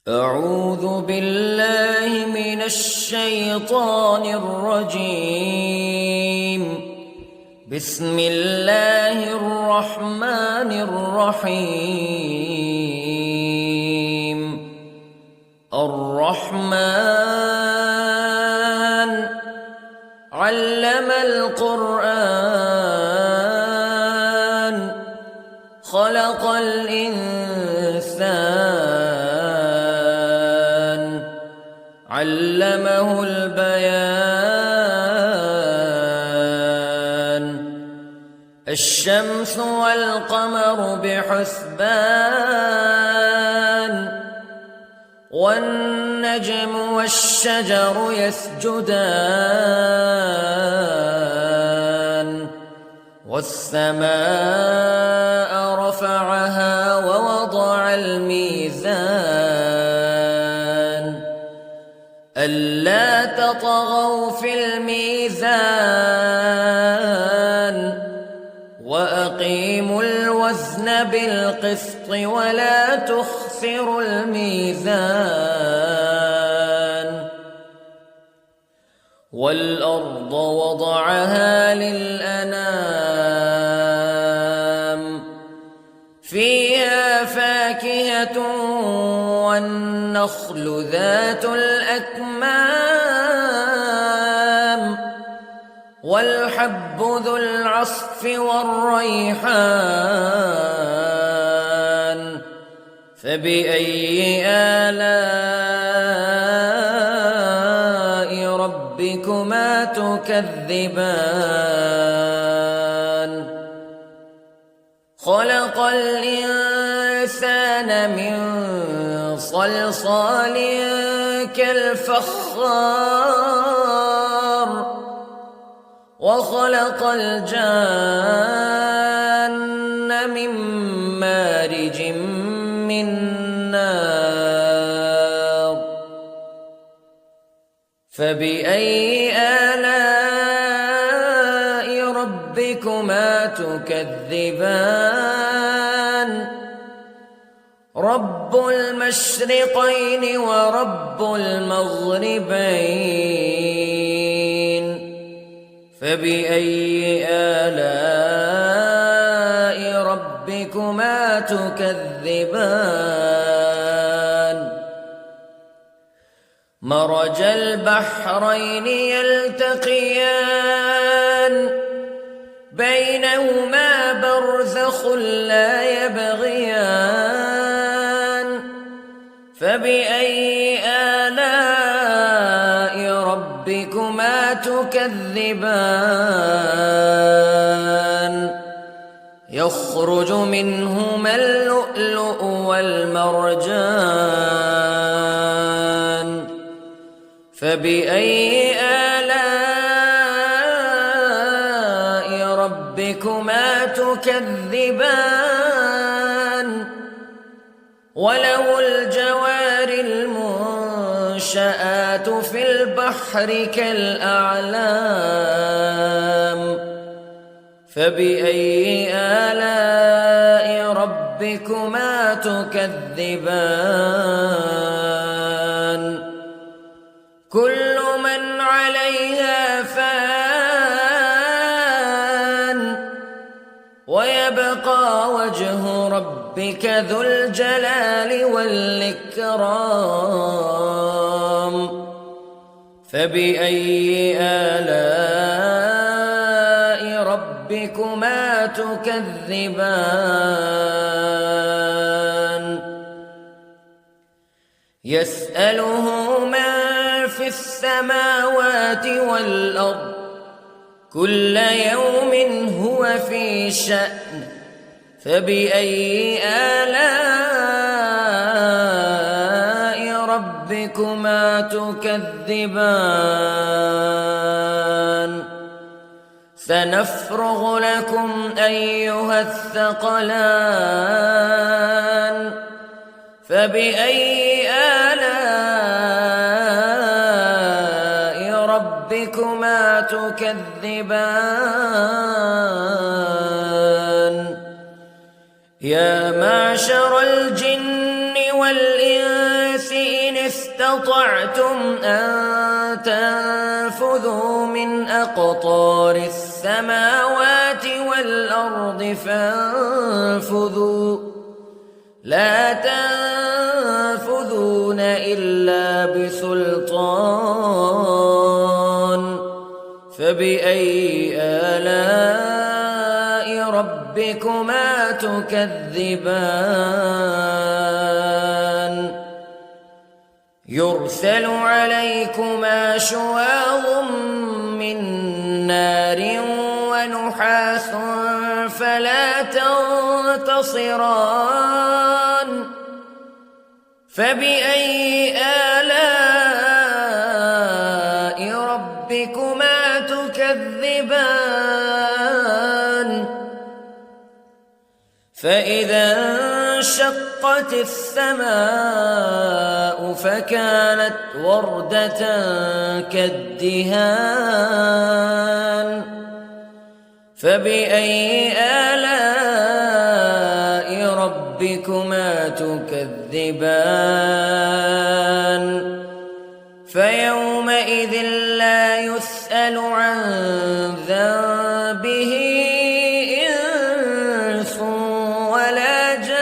أعوذ بالله من الشيطان الرجيم. بسم الله الرحمن الرحيم. الرحمن علم القرآن خلق الإنسان علمه البيان. الشمس والقمر بحسبان والنجم والشجر يسجدان والسماء رفعها ووضع الميزان ألا تطغوا في الميزان وأقيموا الوزن بالقسط ولا تخسروا الميزان. والأرض وضعها للأنام فيها فاكهة والنخل ذات الأكمام والحب ذو العصف والريحان فبأي آلاء ربكما تكذبان. خلق الإنسان من صلصال كالفخار وخلق الجان من مارج من نار فبأي آلاء ربكما تكذبان. رب المشرقين ورب المغربين فبأي آلاء ربكما تكذبان. مرج البحرين يلتقيان بينهما برزخ لا يبغيان فبأي آلاء ربكما تكذبان. يخرج منهما اللؤلؤ والمرجان فبأي آلاء ربكما تكذبان. وله الجوار المنشآت في البحر كالأعلام فبأي آلاء ربكما تكذبان. كل من عليها فان ويبقى وجه ربك ذو الجلال والإكرام فبأي آلاء ربكما تكذبان. يسأله من في السماوات والأرض كل يوم هو في شأن فبأي آلاء ربكما تكذبان. سنفرغ لكم أيها الثقلان فبأي آلاء ربكما تكذبان. يا معشر الجن والإنس استطعتم أن تنفذوا من أقطار السماوات والأرض فانفذوا لا تنفذون إلا بسلطان فبأي آلاء ربكما تكذبان يرسل عليكما شواظ من نار ونحاس فلا تنتصران فبأي آلاء ربكما تكذبان فإذا انشقت السماء فكانت وردة كالدهان فبأي آلاء ربكما تكذبان فيومئذ لا يسأل عن ذنبه إنس ولا جان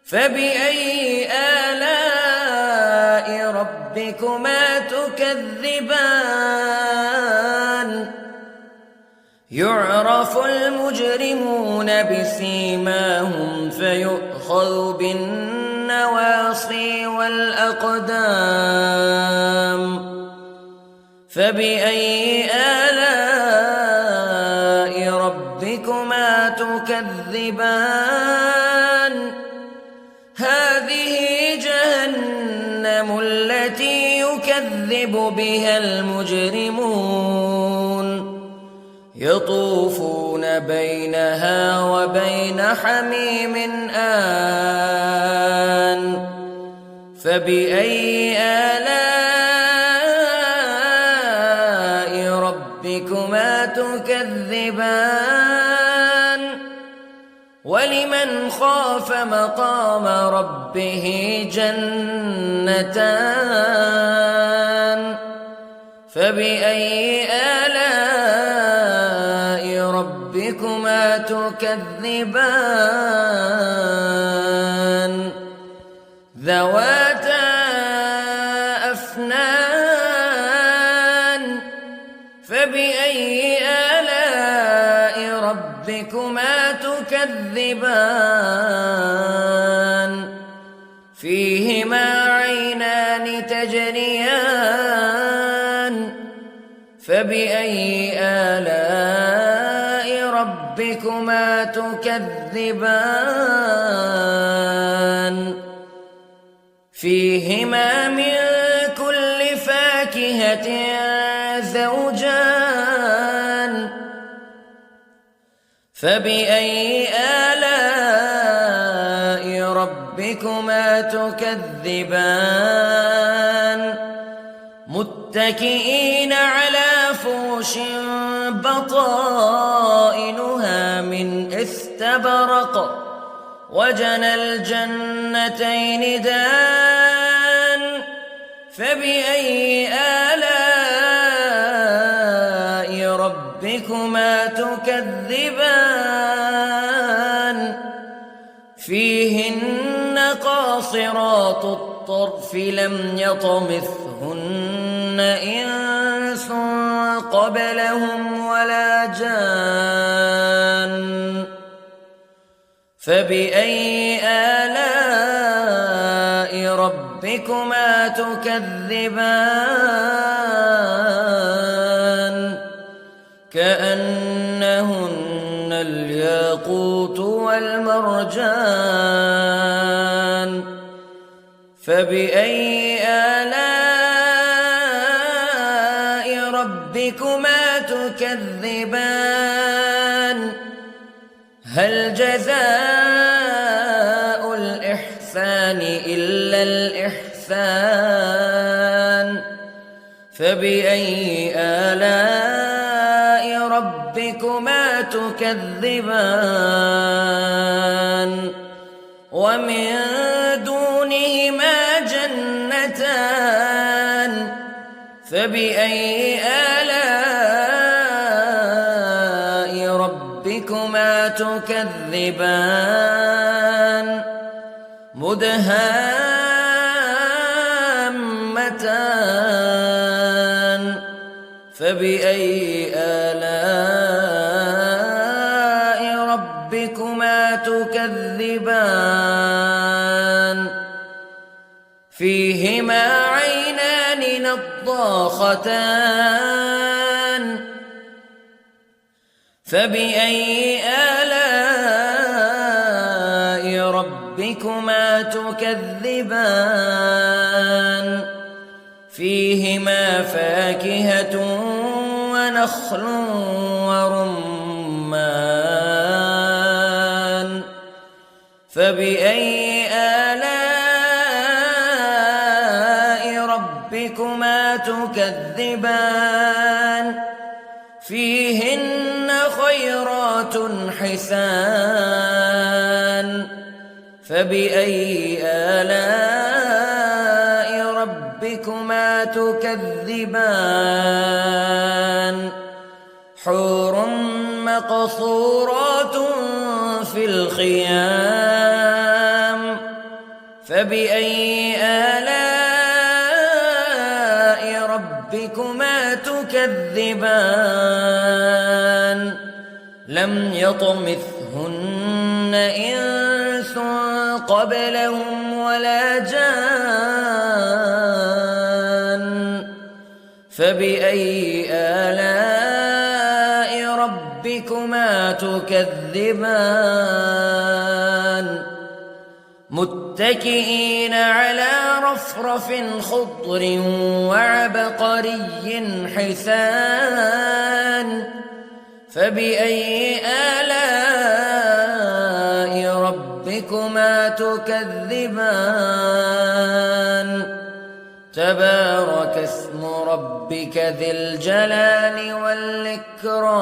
فبأي آلاء ربكما تكذبان يعرف المجرمون بسيماهم فيؤخذ بالنواصي والأقدام فبأي آلاء ربكما تكذبان هذه جهنم التي يكذب بها المجرمون يطوفون بينها وبين حميم آن فبأي آلاء ربكما تكذبان ولمن خاف مقام ربه جنتان فبأي آلاء ربكما تكذبان ذواتا أفنان فبأي آلاء ربكما تكذبان فيهما عينان تجريان فبأي آلاء ربكما تكذبان فيهما من كل فاكهة زوجان فبأي آلاء ربكما تكذبان متكئين على فرش بطائنها من استبرق وجنى الجنتين دان فبأي آلاء ربكما تكذبان فيهن قاصرات الطرف لم يطمثهن إنس قبلهم ولا جان فبأي آلاء ربكما تكذبان كأنهن الياقوت والمرجان فبأي آلاء ربكما تكذبان هل جزاء الإحسان إلا الإحسان فبأي آلاء ربكما تكذبان ومن دونهما جنتان فبأي آلاء ربكما تكذبان مدهامتان فبأي آلاء ربكما تكذبان فيهما عينان نضاختان فبأي آلاء ربكما تكذبان فيهما فاكهة ونخل ورمان فبأي آلاء ربكما تكذبان فيهن خيرات حسان فبأي آلاء ربكما تكذبان حور مقصورات في الخيام فبأي آلاء ربكما تكذبان لم يطمثهن إنس قبلهم ولا جان فبأي آلاء ربكما تكذبان متكئين على رفرف خضر وعبقري حسان فبأي آلاء ربكما تكذبان تبارك اسم ربك ذي الجلال والإكرام